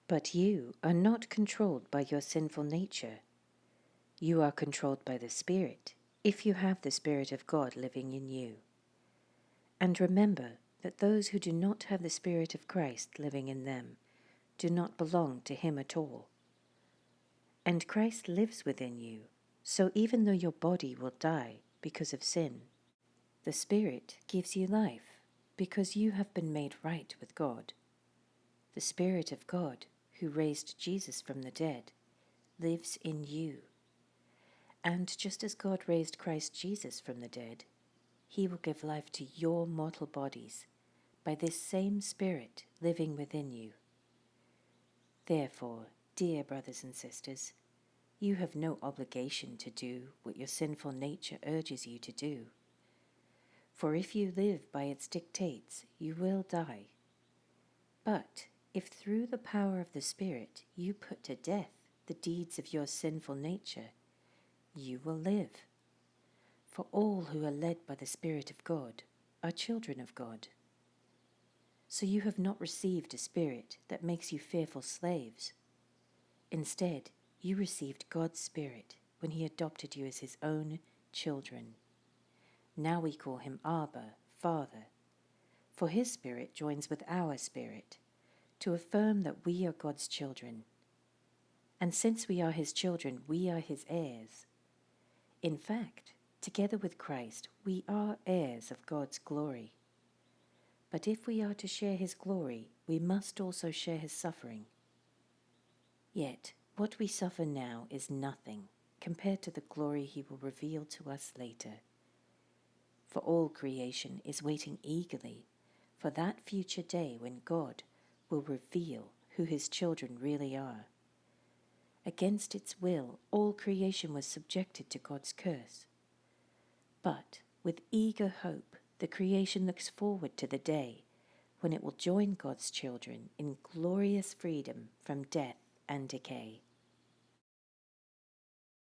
But you are not controlled by your sinful nature. You are controlled by the Spirit, if you have the Spirit of God living in you. And remember that those who do not have the Spirit of Christ living in them do not belong to Him at all. And Christ lives within you, so even though your body will die because of sin, the Spirit gives you life because you have been made right with God. The Spirit of God, who raised Jesus from the dead, lives in you. And just as God raised Christ Jesus from the dead, He will give life to your mortal bodies by this same Spirit living within you. Therefore, dear brothers and sisters, you have no obligation to do what your sinful nature urges you to do. For if you live by its dictates, you will die. But if through the power of the Spirit you put to death the deeds of your sinful nature, you will live. For all who are led by the Spirit of God are children of God. So you have not received a spirit that makes you fearful slaves. Instead, you received God's Spirit when He adopted you as His own children. Now we call Him Abba, Father, for His Spirit joins with our spirit to affirm that we are God's children. And since we are His children, we are His heirs. In fact, together with Christ, we are heirs of God's glory. But if we are to share His glory, we must also share His suffering. Yet, what we suffer now is nothing compared to the glory He will reveal to us later. For all creation is waiting eagerly for that future day when God will reveal who His children really are. Against its will, all creation was subjected to God's curse. But with eager hope, the creation looks forward to the day when it will join God's children in glorious freedom from death and decay.